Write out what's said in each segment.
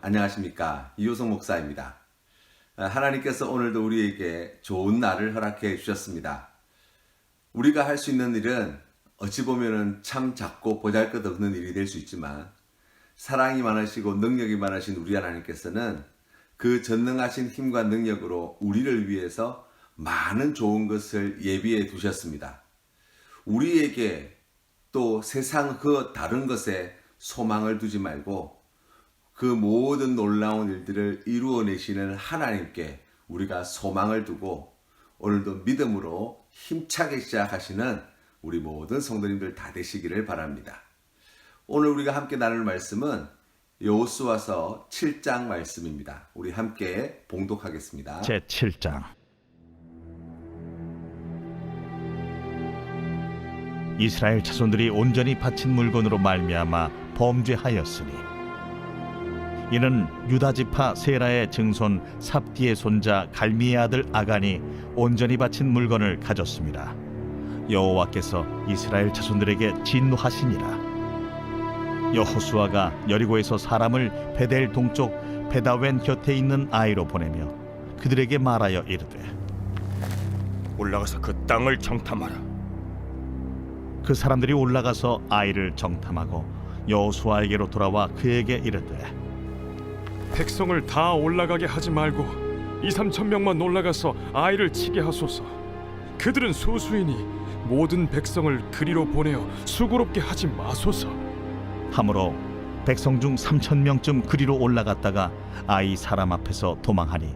안녕하십니까. 이호성 목사입니다. 하나님께서 오늘도 우리에게 좋은 날을 허락해 주셨습니다. 우리가 할 수 있는 일은 어찌 보면 참 작고 보잘것없는 일이 될 수 있지만 사랑이 많으시고 능력이 많으신 우리 하나님께서는 그 전능하신 힘과 능력으로 우리를 위해서 많은 좋은 것을 예비해 두셨습니다. 우리에게 또 세상 그 다른 것에 소망을 두지 말고 그 모든 놀라운 일들을 이루어내시는 하나님께 우리가 소망을 두고 오늘도 믿음으로 힘차게 시작하시는 우리 모든 성도님들 다 되시기를 바랍니다. 오늘 우리가 함께 나눌 말씀은 여호수아서 7장 말씀입니다. 우리 함께 봉독하겠습니다. 제 7장. 이스라엘 자손들이 온전히 바친 물건으로 말미암아 범죄하였으니 이는 유다 지파 세라의 증손 삽디의 손자 갈미의 아들 아간이 온전히 바친 물건을 가졌습니다. 여호와께서 이스라엘 자손들에게 진노하시니라. 여호수아가 여리고에서 사람을 베델 동쪽 베다웬 곁에 있는 아이로 보내며 그들에게 말하여 이르되 올라가서 그 땅을 정탐하라. 그 사람들이 올라가서 아이를 정탐하고 여호수아에게로 돌아와 그에게 이르되 백성을 다 올라가게 하지 말고 2-3천 명만 올라가서 아이를 치게 하소서. 그들은 소수이니 모든 백성을 그리로 보내어 수고롭게 하지 마소서. 하므로 백성 중 3,000명쯤 그리로 올라갔다가 아이 사람 앞에서 도망하니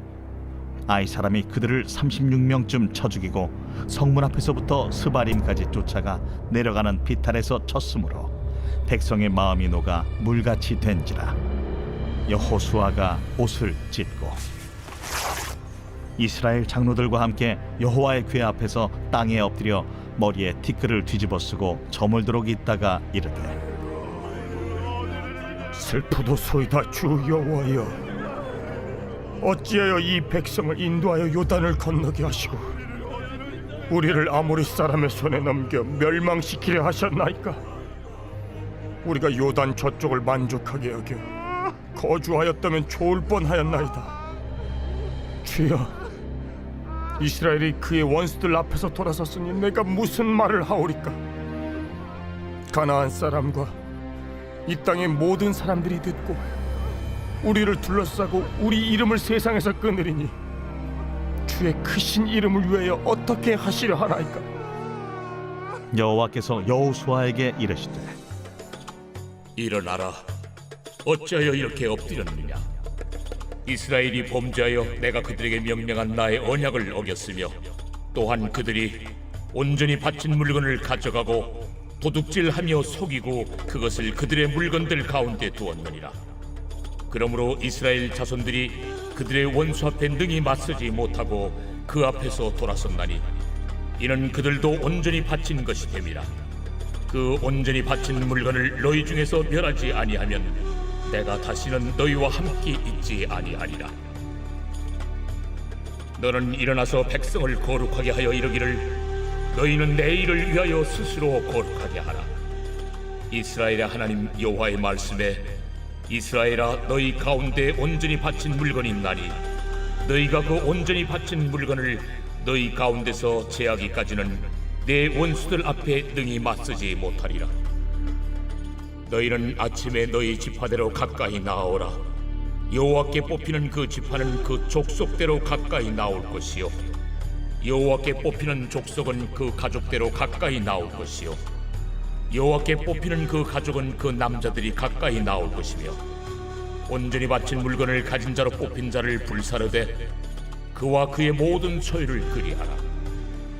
아이 사람이 그들을 36명쯤 쳐 죽이고 성문 앞에서부터 스바림까지 쫓아가 내려가는 비탈에서 쳤으므로 백성의 마음이 녹아 물같이 된지라. 여호수아가 옷을 찢고 이스라엘 장로들과 함께 여호와의 궤 앞에서 땅에 엎드려 머리에 티끌을 뒤집어 쓰고 저물도록 있다가 이르되 슬프도소이다 주 여호와여, 어찌하여 이 백성을 인도하여 요단을 건너게 하시고 우리를 아모리 사람의 손에 넘겨 멸망시키려 하셨나이까? 우리가 요단 저쪽을 만족하게 여겨 거주하였다면 좋을 뻔하였나이다. 주여, 이스라엘이 그의 원수들 앞에서 돌아섰으니 내가 무슨 말을 하오리까? 가나안 사람과 이 땅의 모든 사람들이 듣고 우리를 둘러싸고 우리 이름을 세상에서 끊으리니 주의 크신 이름을 위하여 어떻게 하시려 하나이까? 여호와께서 여호수아에게 이르시되 일어나라. 어찌하여 이렇게 엎드렸느냐? 이스라엘이 범죄하여 내가 그들에게 명령한 나의 언약을 어겼으며 또한 그들이 온전히 바친 물건을 가져가고 도둑질하며 속이고 그것을 그들의 물건들 가운데 두었느니라. 그러므로 이스라엘 자손들이 그들의 원수 앞에 능히 맞서지 못하고 그 앞에서 돌아섰나니 이는 그들도 온전히 바친 것이 됨이라. 그 온전히 바친 물건을 너희 중에서 멸하지 아니하면 내가 다시는 너희와 함께 있지 아니하리라. 너는 일어나서 백성을 거룩하게 하여 이르기를 너희는 내 일을 위하여 스스로 거룩하게 하라. 이스라엘의 하나님 여호와의 말씀에 이스라엘아, 너희 가운데 온전히 바친 물건이 있나니 너희가 그 온전히 바친 물건을 너희 가운데서 제하기까지는 내 원수들 앞에 능히 맞서지 못하리라. 너희는 아침에 너희 지파대로 가까이 나아오라. 여호와께 뽑히는 그 지파는 그 족속대로 가까이 나올 것이요 여호와께 뽑히는 족속은 그 가족대로 가까이 나올 것이요 여호와께 뽑히는 그 가족은 그 남자들이 가까이 나올 것이며 온전히 바친 물건을 가진 자로 뽑힌 자를 불사르되 그와 그의 모든 소유를 그리하라.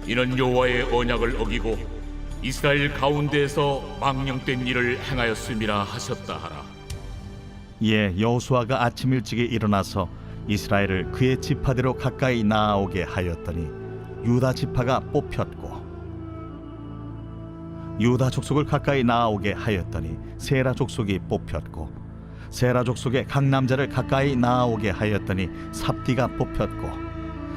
이는 여호와의 언약을 어기고 이스라엘 가운데에서 망령된 일을 행하였음이라 하셨다 하라. 이에 여호수아가 아침 일찍이 일어나서 이스라엘을 그의 지파대로 가까이 나아오게 하였더니 유다 지파가 뽑혔고 유다 족속을 가까이 나아오게 하였더니 세라 족속이 뽑혔고 세라 족속의 각 남자를 가까이 나아오게 하였더니 삽디가 뽑혔고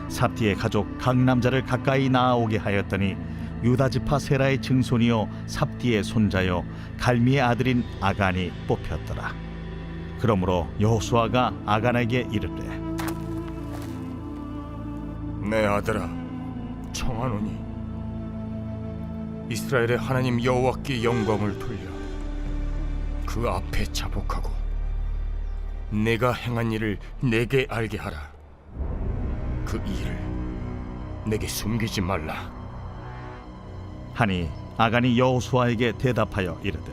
삽디의 가족 각 남자를 가까이 나아오게 하였더니 유다 지파 세라의 증손이요 삽디의 손자요 갈미의 아들인 아간이 뽑혔더라. 그러므로 여호수아가 아간에게 이르되 내 아들아, 청하노니 이스라엘의 하나님 여호와께 영광을 돌려 그 앞에 자복하고 내가 행한 일을 내게 알게 하라. 그 일을 내게 숨기지 말라. 하니 아간이 여호수아에게 대답하여 이르되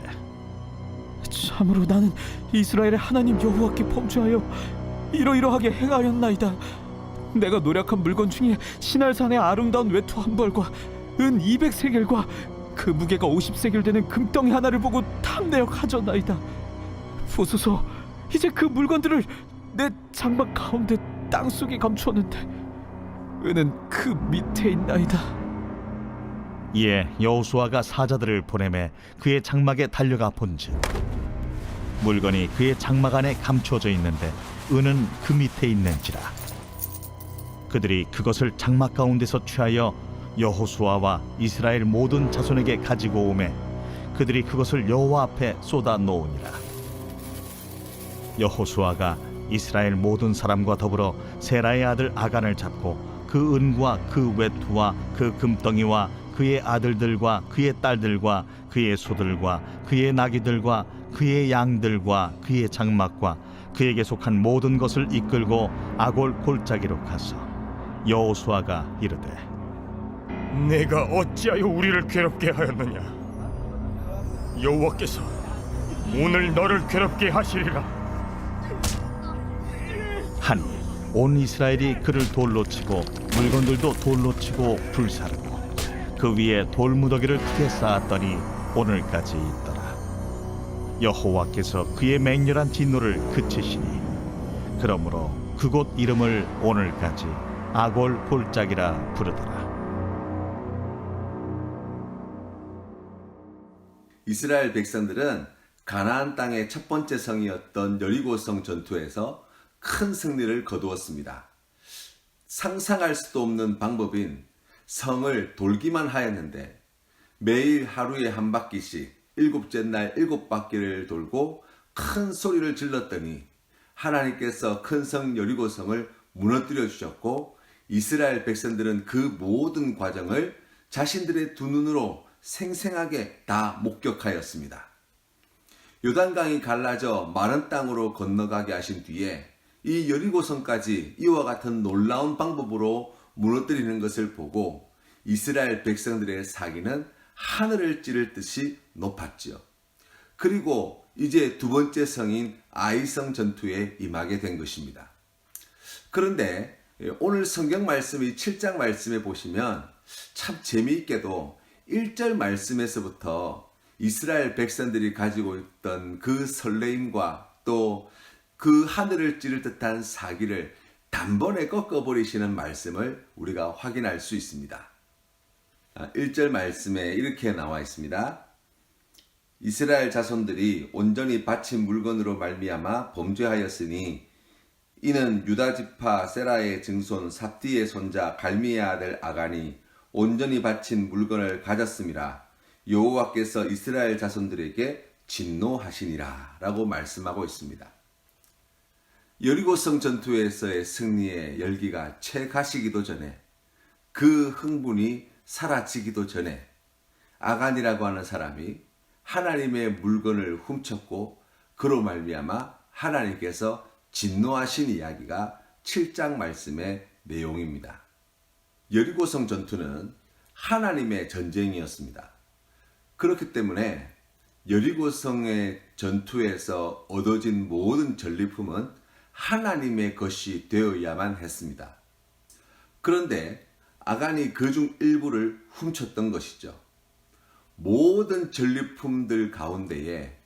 참으로 나는 이스라엘의 하나님 여호와께 범죄하여 이러이러하게 행하였나이다. 내가 노력한 물건 중에 시날산의 아름다운 외투 한 벌과 은 200세겔과 그 무게가 50세겔 되는 금덩이 하나를 보고 탐내어 가졌나이다. 보소서, 이제 그 물건들을 내 장막 가운데 땅속에 감추었는데 은은 그 밑에 있나이다. 이에 여호수아가 사자들을 보내매 그의 장막에 달려가 본즉 물건이 그의 장막 안에 감추어져 있는데 은은 그 밑에 있는지라. 그들이 그것을 장막 가운데서 취하여 여호수아와 이스라엘 모든 자손에게 가지고 오매 그들이 그것을 여호와 앞에 쏟아 놓으니라. 여호수아가 이스라엘 모든 사람과 더불어 세라의 아들 아간을 잡고 그 은과 그 외투와 그 금덩이와 그의 아들들과 그의 딸들과 그의 소들과 그의 나귀들과 그의 양들과 그의 장막과 그에게 속한 모든 것을 이끌고 아골 골짜기로 가서 여호수아가 이르되 내가 어찌하여 우리를 괴롭게 하였느냐? 여호와께서 오늘 너를 괴롭게 하시리라. 하니 온 이스라엘이 그를 돌로 치고 물건들도 돌로 치고 불사르고 그 위에 돌무더기를 크게 쌓았더니 오늘까지 있더라. 여호와께서 그의 맹렬한 진노를 그치시니 그러므로 그곳 이름을 오늘까지 아골 골짜기라 부르더라. 이스라엘 백성들은 가나안 땅의 첫 번째 성이었던 여리고성 전투에서 큰 승리를 거두었습니다. 상상할 수도 없는 방법인 성을 돌기만 하였는데 매일 하루에 한 바퀴씩 일곱째 날 7바퀴를 돌고 큰 소리를 질렀더니 하나님께서 큰 성 여리고성을 무너뜨려 주셨고 이스라엘 백성들은 그 모든 과정을 자신들의 두 눈으로 생생하게 다 목격하였습니다. 요단강이 갈라져 마른 땅으로 건너가게 하신 뒤에 이 여리고성까지 이와 같은 놀라운 방법으로 무너뜨리는 것을 보고 이스라엘 백성들의 사기는 하늘을 찌를 듯이 높았지요. 그리고 이제 두 번째 성인 아이성 전투에 임하게 된 것입니다. 그런데 오늘 성경 말씀이 7장 말씀에 보시면 참 재미있게도 1절 말씀에서부터 이스라엘 백성들이 가지고 있던 그 설레임과 또 그 하늘을 찌를 듯한 사기를 단번에 꺾어버리시는 말씀을 우리가 확인할 수 있습니다. 1절 말씀에 이렇게 나와 있습니다. 이스라엘 자손들이 온전히 바친 물건으로 말미암아 범죄하였으니 이는 유다 지파 세라의 증손 삽디의 손자 갈미의 아들 아간이 온전히 바친 물건을 가졌음이라. 여호와께서 이스라엘 자손들에게 진노하시니라 라고 말씀하고 있습니다. 여리고성 전투에서의 승리의 열기가 채 가시기도 전에 그 흥분이 사라지기도 전에 아간이라고 하는 사람이 하나님의 물건을 훔쳤고 그로 말미암아 하나님께서 진노하신 이야기가 7장 말씀의 내용입니다. 여리고성 전투는 하나님의 전쟁이었습니다. 그렇기 때문에 여리고성의 전투에서 얻어진 모든 전리품은 하나님의 것이 되어야만 했습니다. 그런데 아간이 그중 일부를 훔쳤던 것이죠. 모든 전리품들 가운데에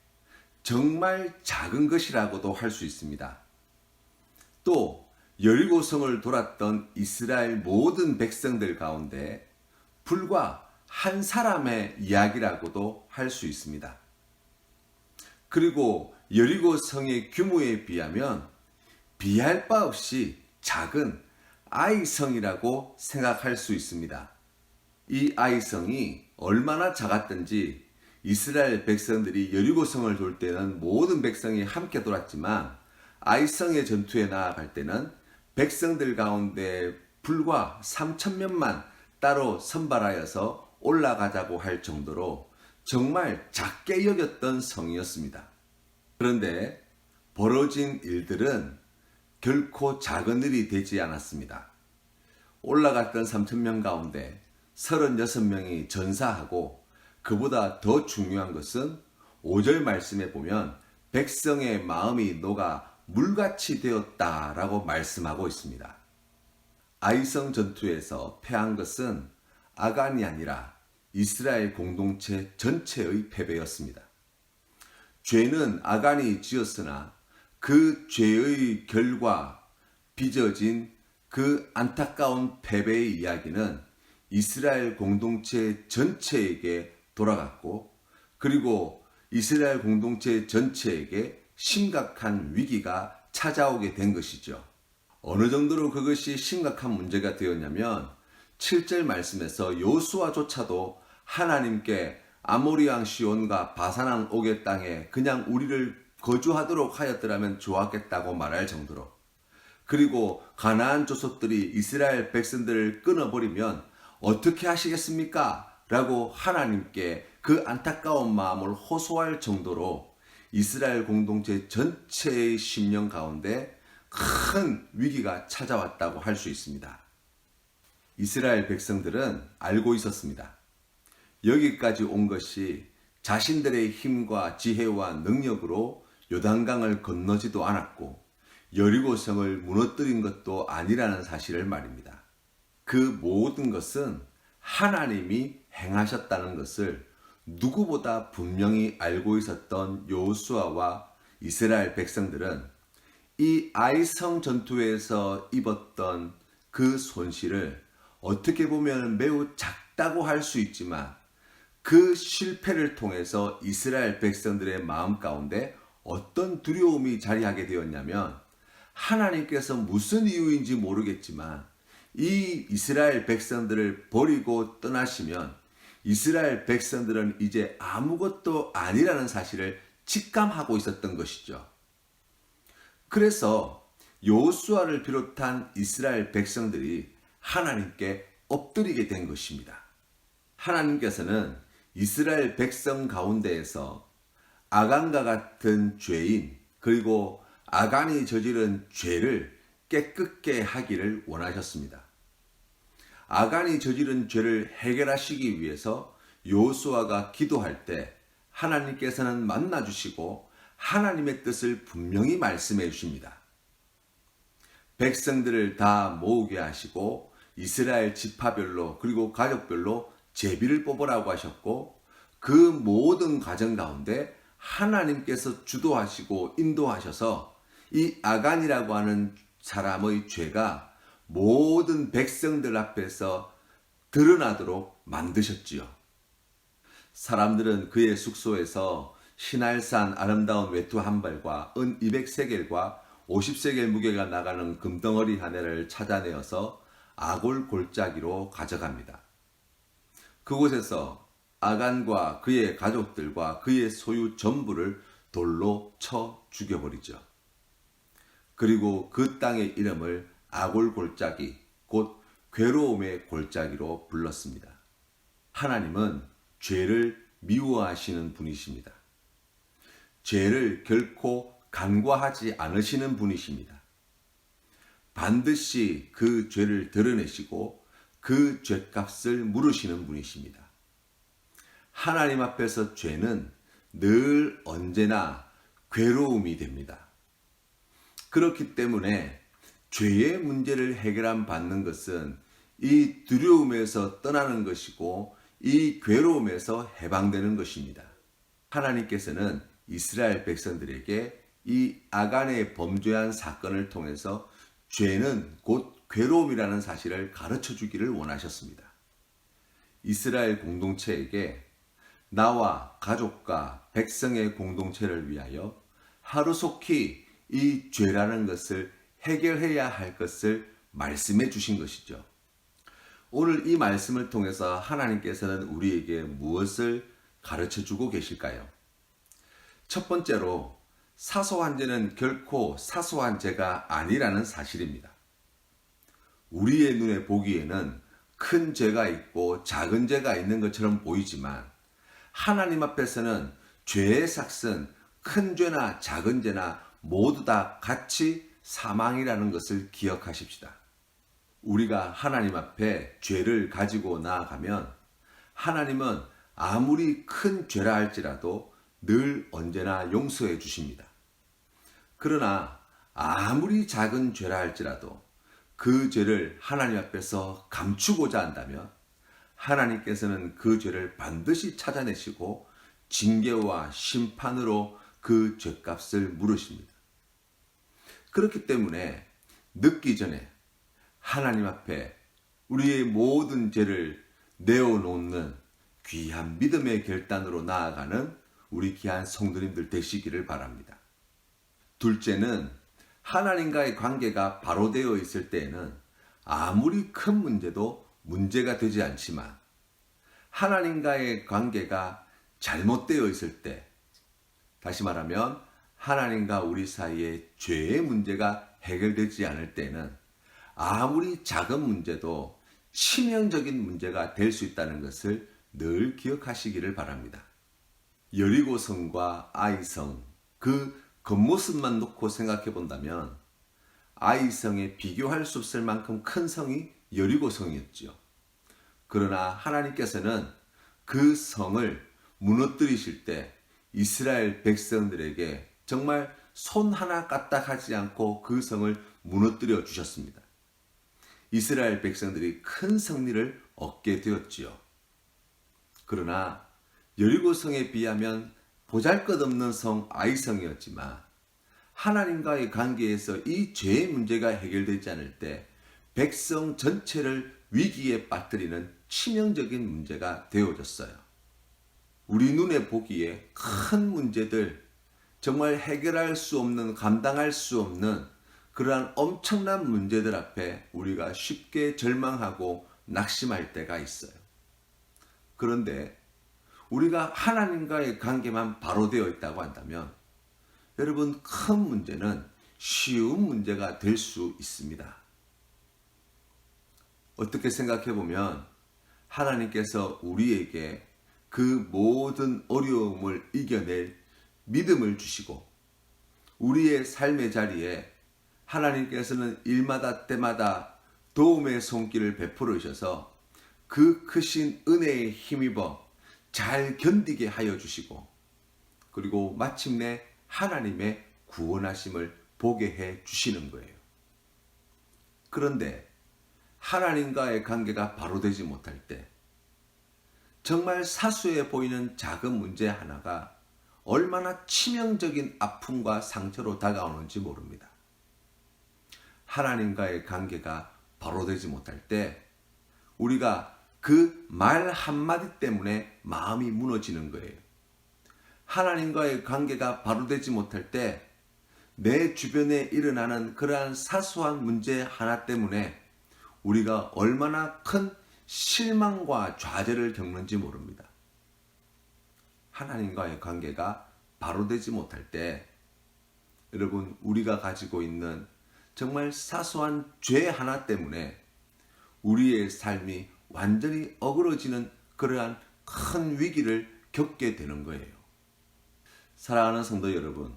정말 작은 것이라고도 할 수 있습니다. 또 여리고성을 돌았던 이스라엘 모든 백성들 가운데 불과 한 사람의 이야기라고도 할 수 있습니다. 그리고 여리고성의 규모에 비하면 비할 바 없이 작은 아이성이라고 생각할 수 있습니다. 이 아이성이 얼마나 작았든지 이스라엘 백성들이 여리고성을 돌 때는 모든 백성이 함께 돌았지만 아이성의 전투에 나아갈 때는 백성들 가운데 불과 3,000명만 따로 선발하여서 올라가자고 할 정도로 정말 작게 여겼던 성이었습니다. 그런데 벌어진 일들은 결코 작은 일이 되지 않았습니다. 올라갔던 3,000명 가운데 36명이 전사하고 그보다 더 중요한 것은 5절 말씀에 보면 백성의 마음이 녹아 물같이 되었다라고 말씀하고 있습니다. 아이성 전투에서 패한 것은 아간이 아니라 이스라엘 공동체 전체의 패배였습니다. 죄는 아간이 지었으나 그 죄의 결과 빚어진 그 안타까운 패배의 이야기는 이스라엘 공동체 전체에게 돌아갔고 그리고 이스라엘 공동체 전체에게 심각한 위기가 찾아오게 된 것이죠. 어느 정도로 그것이 심각한 문제가 되었냐면 7절 말씀에서 여호수아조차도 하나님께 아모리 왕 시온과 바산왕 옥의 땅에 그냥 우리를 거주하도록 하였더라면 좋았겠다고 말할 정도로, 그리고 가나안 족속들이 이스라엘 백성들을 끊어버리면 어떻게 하시겠습니까? 라고 하나님께 그 안타까운 마음을 호소할 정도로 이스라엘 공동체 전체의 심령 가운데 큰 위기가 찾아왔다고 할 수 있습니다. 이스라엘 백성들은 알고 있었습니다. 여기까지 온 것이 자신들의 힘과 지혜와 능력으로 요단강을 건너지도 않았고 여리고성을 무너뜨린 것도 아니라는 사실을 말입니다. 그 모든 것은 하나님이 행하셨다는 것을 누구보다 분명히 알고 있었던 여호수아와 이스라엘 백성들은 이 아이성 전투에서 입었던 그 손실을 어떻게 보면 매우 작다고 할 수 있지만 그 실패를 통해서 이스라엘 백성들의 마음 가운데 어떤 두려움이 자리하게 되었냐면 하나님께서 무슨 이유인지 모르겠지만 이 이스라엘 백성들을 버리고 떠나시면 이스라엘 백성들은 이제 아무것도 아니라는 사실을 직감하고 있었던 것이죠. 그래서 여호수아를 비롯한 이스라엘 백성들이 하나님께 엎드리게 된 것입니다. 하나님께서는 이스라엘 백성 가운데에서 아간과 같은 죄인 그리고 아간이 저지른 죄를 깨끗게 하기를 원하셨습니다. 아간이 저지른 죄를 해결하시기 위해서 여호수아가 기도할 때 하나님께서는 만나주시고 하나님의 뜻을 분명히 말씀해 주십니다. 백성들을 다 모으게 하시고 이스라엘 지파별로 그리고 가족별로 제비를 뽑으라고 하셨고 그 모든 과정 가운데 하나님께서 주도하시고 인도하셔서 이 아간이라고 하는 사람의 죄가 모든 백성들 앞에서 드러나도록 만드셨지요. 사람들은 그의 숙소에서 시날산 아름다운 외투 한 벌과 은 200세겔과 50세겔 무게가 나가는 금덩어리 하나를 찾아내어서 아골 골짜기로 가져갑니다. 그곳에서 아간과 그의 가족들과 그의 소유 전부를 돌로 쳐 죽여버리죠. 그리고 그 땅의 이름을 아골 골짜기, 곧 괴로움의 골짜기로 불렀습니다. 하나님은 죄를 미워하시는 분이십니다. 죄를 결코 간과하지 않으시는 분이십니다. 반드시 그 죄를 드러내시고 그 죄값을 물으시는 분이십니다. 하나님 앞에서 죄는 늘 언제나 괴로움이 됩니다. 그렇기 때문에 죄의 문제를 해결함 받는 것은 이 두려움에서 떠나는 것이고 이 괴로움에서 해방되는 것입니다. 하나님께서는 이스라엘 백성들에게 이 아간의 범죄한 사건을 통해서 죄는 곧 괴로움이라는 사실을 가르쳐 주기를 원하셨습니다. 이스라엘 공동체에게 나와 가족과 백성의 공동체를 위하여 하루속히 이 죄라는 것을 해결해야 할 것을 말씀해 주신 것이죠. 오늘 이 말씀을 통해서 하나님께서는 우리에게 무엇을 가르쳐 주고 계실까요? 첫 번째로 사소한 죄는 결코 사소한 죄가 아니라는 사실입니다. 우리의 눈에 보기에는 큰 죄가 있고 작은 죄가 있는 것처럼 보이지만 하나님 앞에서는 죄의 삭은 큰 죄나 작은 죄나 모두 다 같이 사망이라는 것을 기억하십시다. 우리가 하나님 앞에 죄를 가지고 나아가면 하나님은 아무리 큰 죄라 할지라도 늘 언제나 용서해 주십니다. 그러나 아무리 작은 죄라 할지라도 그 죄를 하나님 앞에서 감추고자 한다면 하나님께서는 그 죄를 반드시 찾아내시고 징계와 심판으로 그 죄값을 물으십니다. 그렇기 때문에 늦기 전에 하나님 앞에 우리의 모든 죄를 내어놓는 귀한 믿음의 결단으로 나아가는 우리 귀한 성도님들 되시기를 바랍니다. 둘째는 하나님과의 관계가 바로 되어 있을 때에는 아무리 큰 문제도 문제가 되지 않지만 하나님과의 관계가 잘못되어 있을 때, 다시 말하면 하나님과 우리 사이에 죄의 문제가 해결되지 않을 때는 아무리 작은 문제도 치명적인 문제가 될 수 있다는 것을 늘 기억하시기를 바랍니다. 여리고성과 아이성, 그 겉모습만 놓고 생각해 본다면 아이성에 비교할 수 없을 만큼 큰 성이 여리고성이었죠. 그러나 하나님께서는 그 성을 무너뜨리실 때 이스라엘 백성들에게 정말 손 하나 까딱하지 않고 그 성을 무너뜨려 주셨습니다. 이스라엘 백성들이 큰 승리를 얻게 되었지요. 그러나 여리고성에 비하면 보잘것없는 성 아이성이었지만 하나님과의 관계에서 이 죄의 문제가 해결되지 않을 때 백성 전체를 위기에 빠뜨리는 치명적인 문제가 되어졌어요. 우리 눈에 보기에 큰 문제들, 정말 해결할 수 없는, 감당할 수 없는 그러한 엄청난 문제들 앞에 우리가 쉽게 절망하고 낙심할 때가 있어요. 그런데 우리가 하나님과의 관계만 바로 되어 있다고 한다면 여러분, 큰 문제는 쉬운 문제가 될 수 있습니다. 어떻게 생각해 보면 하나님께서 우리에게 그 모든 어려움을 이겨낼 믿음을 주시고 우리의 삶의 자리에 하나님께서는 일마다 때마다 도움의 손길을 베풀어 주셔서 그 크신 은혜에 힘입어 잘 견디게 하여 주시고 그리고 마침내 하나님의 구원하심을 보게 해 주시는 거예요. 그런데 하나님과의 관계가 바로 되지 못할 때 정말 사소해 보이는 작은 문제 하나가 얼마나 치명적인 아픔과 상처로 다가오는지 모릅니다. 하나님과의 관계가 바로 되지 못할 때 우리가 그 말 한마디 때문에 마음이 무너지는 거예요. 하나님과의 관계가 바로 되지 못할 때 내 주변에 일어나는 그러한 사소한 문제 하나 때문에 우리가 얼마나 큰 실망과 좌절을 겪는지 모릅니다. 하나님과의 관계가 바로 되지 못할 때 여러분, 우리가 가지고 있는 정말 사소한 죄 하나 때문에 우리의 삶이 완전히 어그러지는 그러한 큰 위기를 겪게 되는 거예요. 사랑하는 성도 여러분,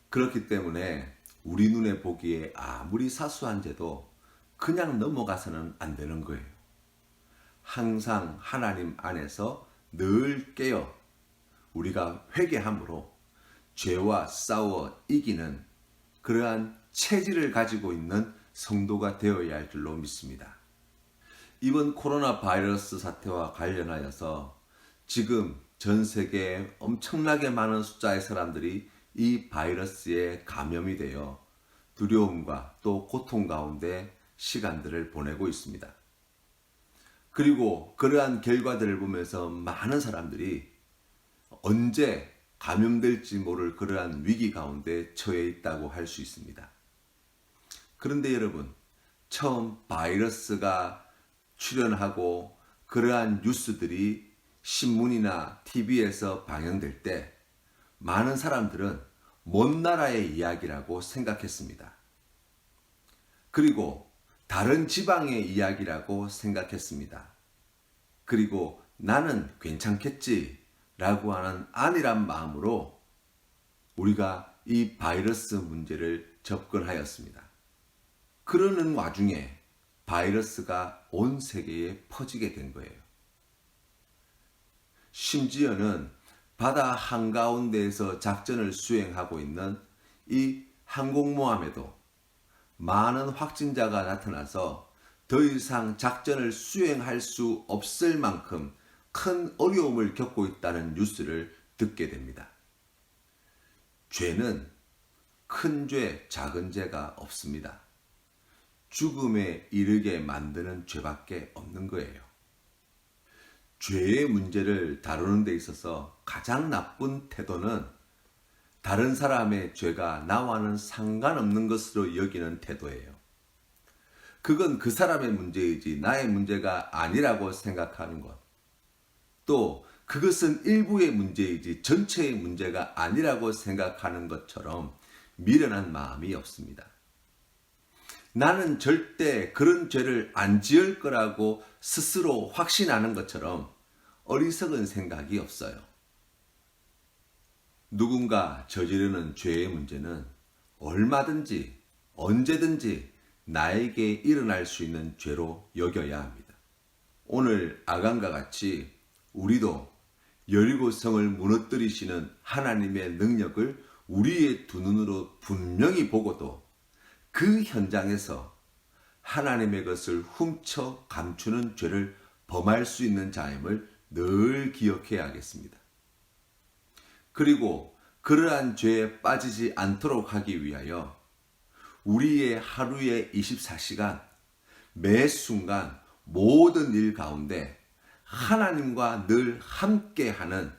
그렇기 때문에 우리 눈에 보기에 아무리 사소한 죄도 그냥 넘어가서는 안 되는 거예요. 항상 하나님 안에서 늘 깨어 우리가 회개함으로 죄와 싸워 이기는 그러한 체질을 가지고 있는 성도가 되어야 할 줄로 믿습니다. 이번 코로나 바이러스 사태와 관련하여서 지금 전 세계에 엄청나게 많은 숫자의 사람들이 이 바이러스에 감염이 되어 두려움과 또 고통 가운데 시간들을 보내고 있습니다. 그리고 그러한 결과들을 보면서 많은 사람들이 언제 감염될지 모를 그러한 위기 가운데 처해 있다고 할 수 있습니다. 그런데 여러분, 처음 바이러스가 출현하고 그러한 뉴스들이 신문이나 TV에서 방영될 때 많은 사람들은 먼 나라의 이야기라고 생각했습니다. 그리고 다른 지방의 이야기라고 생각했습니다. 그리고 나는 괜찮겠지 라고 하는 안일한 마음으로 우리가 이 바이러스 문제를 접근하였습니다. 그러는 와중에 바이러스가 온 세계에 퍼지게 된 거예요. 심지어는 바다 한가운데에서 작전을 수행하고 있는 이 항공모함에도 많은 확진자가 나타나서 더 이상 작전을 수행할 수 없을 만큼 큰 어려움을 겪고 있다는 뉴스를 듣게 됩니다. 죄는 큰 죄, 작은 죄가 없습니다. 죽음에 이르게 만드는 죄밖에 없는 거예요. 죄의 문제를 다루는 데 있어서 가장 나쁜 태도는 다른 사람의 죄가 나와는 상관없는 것으로 여기는 태도예요. 그건 그 사람의 문제이지 나의 문제가 아니라고 생각하는 것. 또 그것은 일부의 문제이지 전체의 문제가 아니라고 생각하는 것처럼 미련한 마음이 없습니다. 나는 절대 그런 죄를 안 지을 거라고 스스로 확신하는 것처럼 어리석은 생각이 없어요. 누군가 저지르는 죄의 문제는 얼마든지 언제든지 나에게 일어날 수 있는 죄로 여겨야 합니다. 오늘 아간과 같이 우리도 여리고성을 무너뜨리시는 하나님의 능력을 우리의 두 눈으로 분명히 보고도 그 현장에서 하나님의 것을 훔쳐 감추는 죄를 범할 수 있는 자임을 늘 기억해야 하겠습니다. 그리고 그러한 죄에 빠지지 않도록 하기 위하여 우리의 하루의 24시간 매 순간 모든 일 가운데 하나님과 늘 함께하는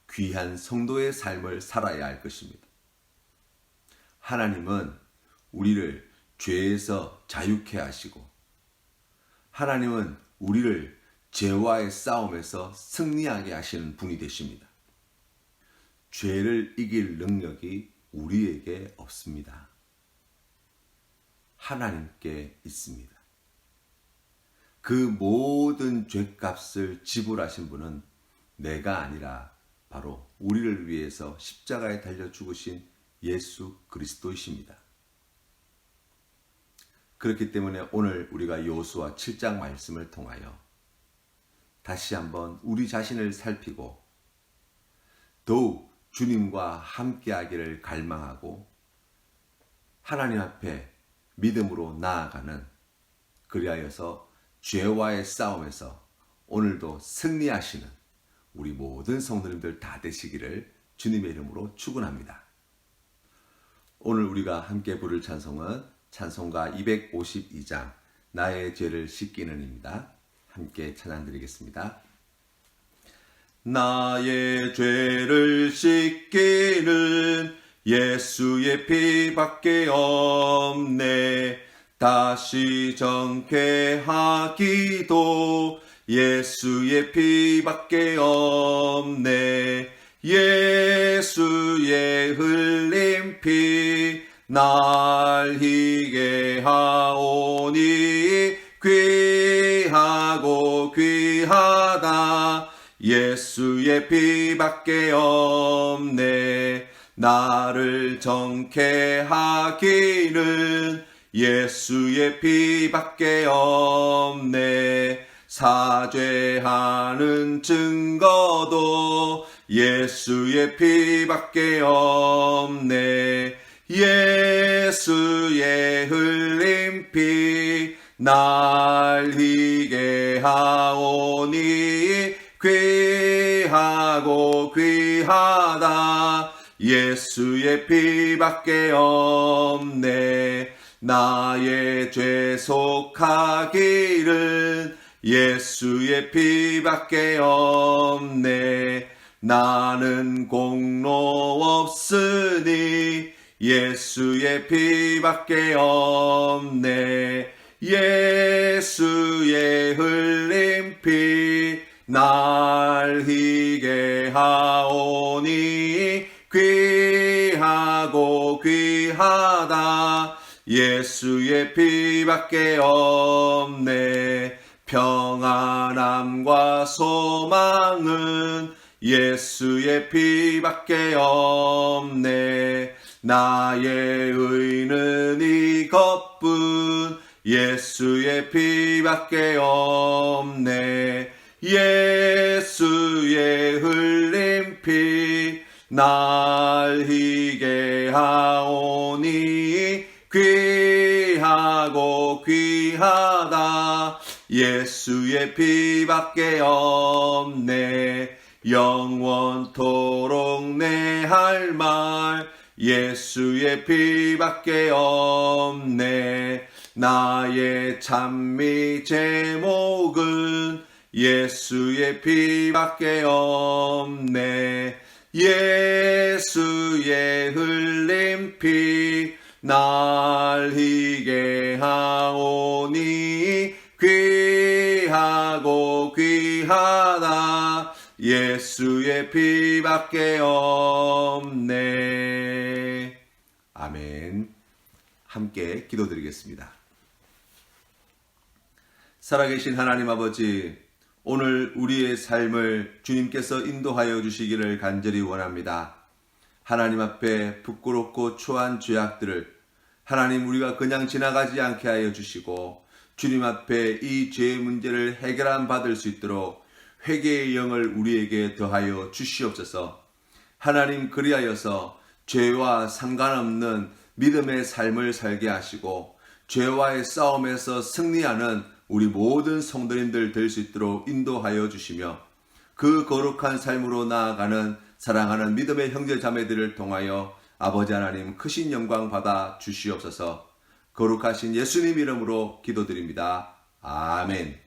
귀한 성도의 삶을 살아야 할 것입니다. 하나님은 우리를 죄에서 자유케 하시고 하나님은 우리를 죄와의 싸움에서 승리하게 하시는 분이 되십니다. 죄를 이길 능력이 우리에게 없습니다. 하나님께 있습니다. 그 모든 죄값을 지불하신 분은 내가 아니라 바로 우리를 위해서 십자가에 달려 죽으신 예수 그리스도이십니다. 그렇기 때문에 오늘 우리가 여호수아 7장 말씀을 통하여 다시 한번 우리 자신을 살피고 더욱 주님과 함께하기를 갈망하고 하나님 앞에 믿음으로 나아가는 그리하여서 죄와의 싸움에서 오늘도 승리하시는 우리 모든 성도님들 다 되시기를 주님의 이름으로 축원합니다. 오늘 우리가 함께 부를 찬송은 찬송가 252장 나의 죄를 씻기는입니다. 함께 찬양 드리겠습니다. 나의 죄를 씻기는 예수의 피밖에 없네. 다시 정케하기도 예수의 피밖에 없네. 예수의 흘린 피 날 희게 하오니 귀하고 귀하다. 예수의 피밖에 없네. 나를 정케하기는 예수의 피밖에 없네. 사죄하는 증거도 예수의 피밖에 없네. 예수의 흘린 피 날 희게 하오니 귀하고 귀하다. 예수의 피밖에 없네. 나의 죄 속하기를 예수의 피밖에 없네. 나는 공로 없으니 예수의 피밖에 없네. 예수의 흘린 피 날 희게 하오니 귀하고 귀하다. 예수의 피밖에 없네. 평안함과 소망은 예수의 피밖에 없네. 나의 의는 이것뿐 예수의 피밖에 없네. 예수의 흘린 피 날 희게 하오니 귀하고 귀하다. 예수의 피밖에 없네. 영원토록 내 할 말 예수의 피밖에 없네. 나의 찬미 제목은 예수의 피밖에 없네. 예수의 흘린 피 날 희게 하오니 귀하고 귀하다. 예수의 피밖에 없네. 아멘. 함께 기도드리겠습니다. 살아계신 하나님 아버지, 오늘 우리의 삶을 주님께서 인도하여 주시기를 간절히 원합니다. 하나님 앞에 부끄럽고 초한 죄악들을 하나님 우리가 그냥 지나가지 않게 하여 주시고, 주님 앞에 이 죄의 문제를 해결함 받을 수 있도록 회개의 영을 우리에게 더하여 주시옵소서. 하나님, 그리하여서 죄와 상관없는 믿음의 삶을 살게 하시고 죄와의 싸움에서 승리하는 우리 모든 성도님들 될 수 있도록 인도하여 주시며, 그 거룩한 삶으로 나아가는 사랑하는 믿음의 형제 자매들을 통하여 아버지 하나님 크신 영광 받아 주시옵소서. 거룩하신 예수님 이름으로 기도드립니다. 아멘.